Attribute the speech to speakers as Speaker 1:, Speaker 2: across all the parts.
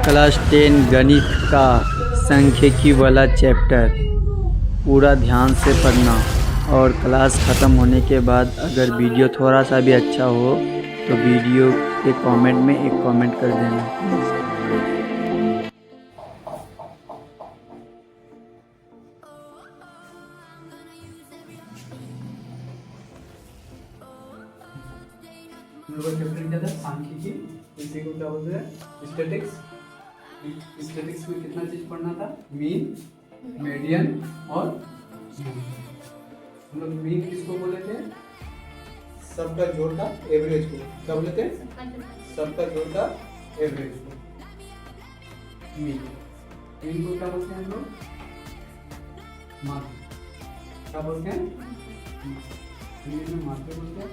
Speaker 1: Class 10 गणित का सांख्यिकी वाला चैप्टर पूरा ध्यान से पढ़ना और क्लास ख़त्म होने के बाद अगर वीडियो थोड़ा सा भी अच्छा हो तो वीडियो के कमेंट में एक कमेंट कर देना।
Speaker 2: हम लोग का चैप्टर क्या था? सांख्यिकी। इसी को क्या बोलते हैं? स्टैटिक्स। स्टैटिक्स में कितना चीज पढ़ना था? मीन, मीडियन और हम लोग मीन किसको बोले थे? सबका जोड़ का एवरेज को क्या बोले थे? सबका जोड़ का एवरेज को मीन। मीन को क्या बोलते हैं हम लोग? माध्य। क्या बोलते हैं? मीन में माध्य बोलते हैं।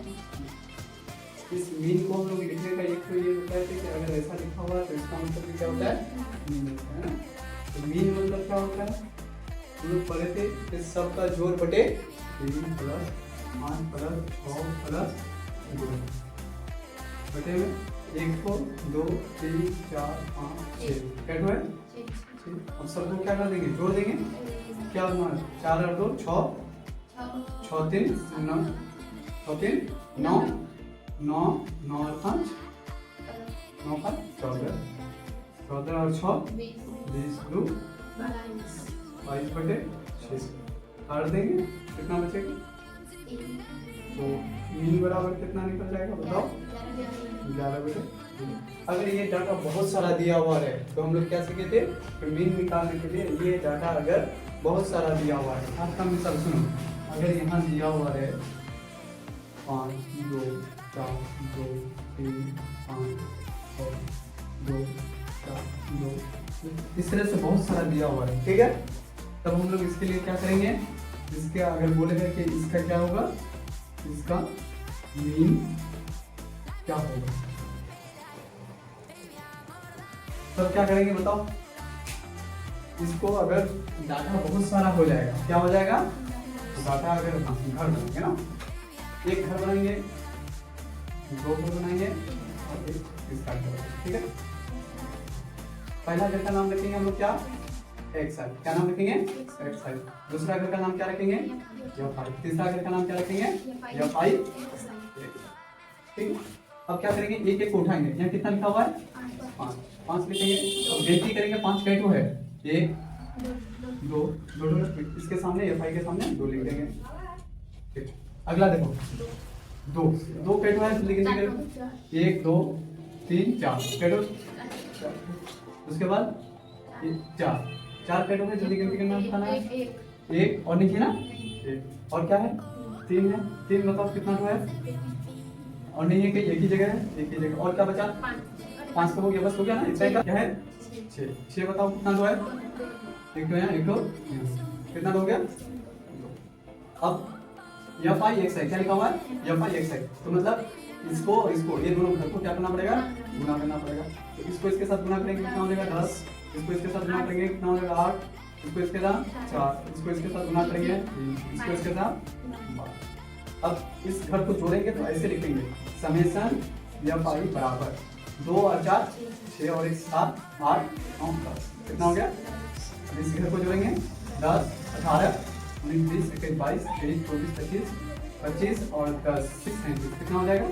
Speaker 2: इस मीन को हम लोग लिखने का एक तो ये होता है कि अगर ऐसा लिखा हुआ है तो इसका मतलब क्या होता है? मीन होता है ना। तो मीन मतलब क्या होता है? हम लोग पढ़े थे कि सबका जोड़ बटे 3 प्लस 5 प्लस 6 प्लस 2 बटे में 1 को 2 3 4 5 6 क्या है? 6। अब सबको क्या कर देंगे? जोड़ देंगे। क्या होगा? 4 और 2 6 6 3 9 6 3 9 9 9 और 5 9 का 14 14 और 6 20 2 22 बटे 6 काट देंगे कितना बचेगा? तो मीन बराबर कितना निकल जाएगा बताओ? 11 बटे। अगर ये डाटा बहुत सारा दिया हुआ है तो हम लोग क्या सीखे थे? मीन निकालने के लिए ये डाटा अगर बहुत सारा दिया हुआ है, आपका मिसाल सुनो, अगर यहाँ दिया हुआ है 5 2 4 2 3 5 6 2 4 2 इस तरह से बहुत सारा दिया हुआ है, ठीक है? तब हम लोग इसके लिए क्या करेंगे? इसके अगर बोलेगा कि इसका क्या होगा, इसका मीन क्या होगा, तब क्या करेंगे बताओ? इसको अगर डाटा बहुत सारा हो जाएगा, क्या हो जाएगा? तो डाटा अगर घर बनाएंगे ना, एक घर बनाएंगे, 2 घर बनाएंगे और एक इसका घर, ठीक है? पहला घर का नाम रखेंगे हम लोग क्या? X side. क्या नाम रखेंगे? X side. दूसरा घर का नाम क्या रखेंगे? y5। तीसरा घर का नाम क्या रखेंगे? y5। ठीक। अब क्या करेंगे? एक एक को उठाएंगे। यहाँ कितना लिखा हुआ है? 5 5 लिखेंगे। अब गिनती करेंगे 5 कैसे है? 1 2 2 इसके सामने y5 के सामने 2 लिख देंगे। ठीक। अगला देखो 2 2 कैसे है? गिनती करेंगे 1 2 3 4 कैसे? उसके बाद 4 पेड़ होंगे, जल्दी गिनती करना बताना है। 1 और नीचे ना 1 और क्या है? 3 है। 3 बताओ कितना है? और नहीं है कि एक ही जगह है, एक ही जगह। और क्या बचा? 5 तो हो गया, बस हो गया ना। इतना का क्या है? 6 बताओ कितना है? एक तो यहाँ, एक तो कितना हो गया? अब y5 x है, क्या लिखा हुआ है? y5 x है। तो मतलब इसको ये दोनों घर को क्या करना पड़ेगा? गुना करना पड़ेगा। तो इसको इसके साथ गुना करेंगे कितना हो जाएगा? 10। इसको इसके साथ गुना करेंगे कितना हो जाएगा? 8। इसको इसके साथ 4। इसको इसके साथ गुना करेंगे 3। इसको इसके साथ 12। अब इस घर को जोड़ेंगे तो ऐसे लिखेंगे समेशन y5 बराबर 2 और 4 6 और 1 7 8 9 10। कितना हो गया? अब इस घर को जोड़ेंगे 10 18 19 20 21 22 23 24 25 25 और 10 6 37 कितना हो जाएगा?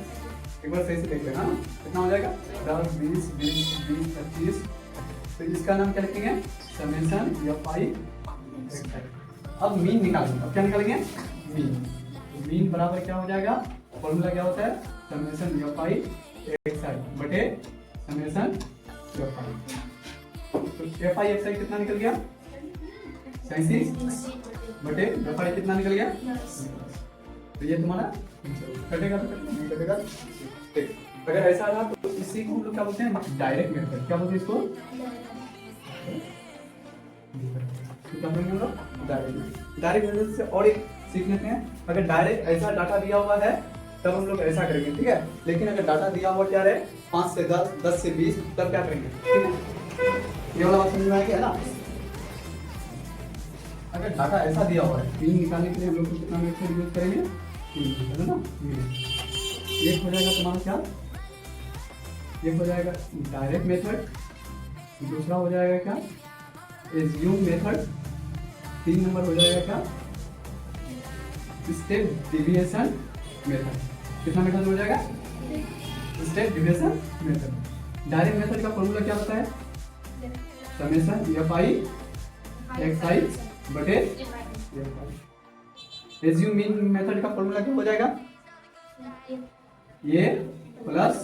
Speaker 2: एक बार सही से देख लेना। कितना हो जाएगा? 10 20 20 20 25। तो इसका नाम क्या लिखेंगे? Summation y5 x। अब मीन निकालेंगे। अब क्या निकालेंगे? मीन। तो मीन बराबर क्या हो जाएगा? फॉर्मूला क्या होता है? समेशन y5 x बटे समेशन y5। तो y5 x कितना निकल गया? 37 बटे y5 कितना निकल गया? तो ये तुम्हारा कटेगा तो नहीं कटेगा। ठीक। अगर ऐसा रहा तो इसी को हम लोग क्या बोलते हैं? Direct method. क्या बोलते हैं इसको? क्या बोलेंगे हम लोग? डायरेक्ट मेथड से और एक सीख लेते हैं। अगर डायरेक्ट ऐसा डाटा दिया हुआ है तब हम लोग ऐसा करेंगे, ठीक है? लेकिन अगर डाटा दिया हुआ क्या है? 5 से 10 10 से 20 तब क्या करेंगे? ठीक है, ये वाला बात समझ में आ गया ना? अगर डाटा ऐसा दिया हुआ है, मीन निकालने के लिए हम लोग कितना मेथड यूज करेंगे? है ना? एक हो जाएगा तुम्हारा क्या? ये हो जाएगा डायरेक्ट मेथड दूसरा हो जाएगा क्या, एज्यूम मेथड। 3 नंबर हो जाएगा क्या, स्टेप डिविएशन मेथड। कितना मेथड हो जाएगा, step deviation method. Direct method का फॉर्मूला क्या होता है, समेशन एफ आई एक्स आई बटे F I. Assume mean method का फॉर्मूला क्या हो जाएगा, ये plus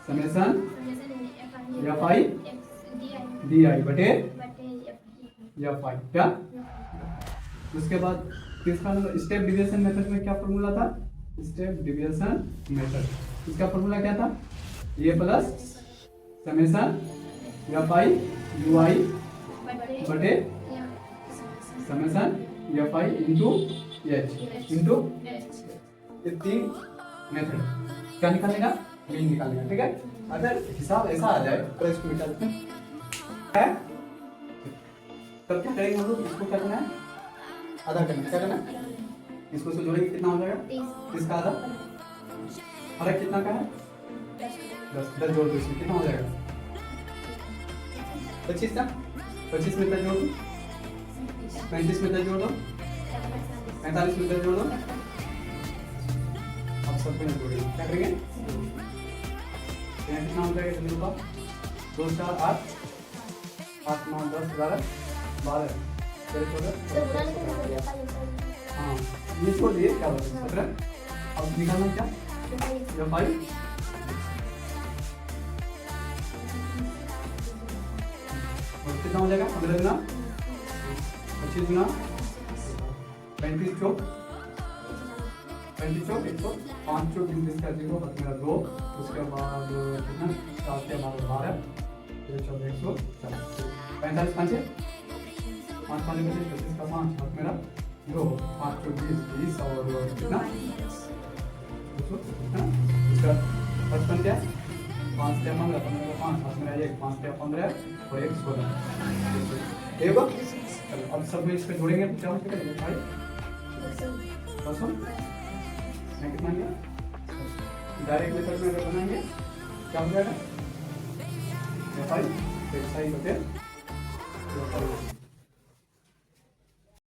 Speaker 2: summation F I D I बटे एफ आई क्या। उसके बाद तीसरा नंबर स्टेप डिविएशन मेथड में क्या फॉर्मूला था, स्टेप डिविएशन मेथड, इसका फॉर्मूला क्या था, ये plus summation F I U I बटे summation F I into H into. ये 3 मेथड क्या निकालेगा, मीन निकालेगा। ठीक है, अगर हिसाब ऐसा आ जाए तो इसको मिटा देते हैं। तब क्या करेंगे हम लोग, इसको क्या करना है, आधा करना है। क्या करना है, इसको से जोड़ेंगे, कितना हो जाएगा, इसका आधा। फर्क कितना का है, 10 जोड़ दो इसमें, कितना हो जाएगा 25 का। 25 में 10 जोड़ दो, 35 में 10 जोड़ दो, 45 में 10 जोड़ दो। अब सब में जोड़ेंगे, क्या करेंगे, कितना हो जाएगा जल्दी बताओ, 2 4 8 8 9 10 11 12 13 14। हाँ ये छोड़ दिए, क्या होता है 17। अब निकालना क्या, या 5 और कितना हो जाएगा, 15 गुना 25 गुना 35 चौक 105 चौक 29 का 0 बस मेरा 2। उसके बाद कितना 7 के बाद 12 फिर 14 140 45 5 5 5 25 का 5 बस मेरा 2 5 चौक 20 और कितना 200। उसका 55 क्या 5 क्या 15 15 का 5 बस मेरा 1 5 क्या 15 और 1 16 एक बार। अब सब में इसको जोड़ेंगे तो क्या हो जाएगा भाई, 200 कितना गया। डायरेक्ट मेथड में अगर बनाएंगे क्या हो जाएगा, एफ आई एक्स आई बटे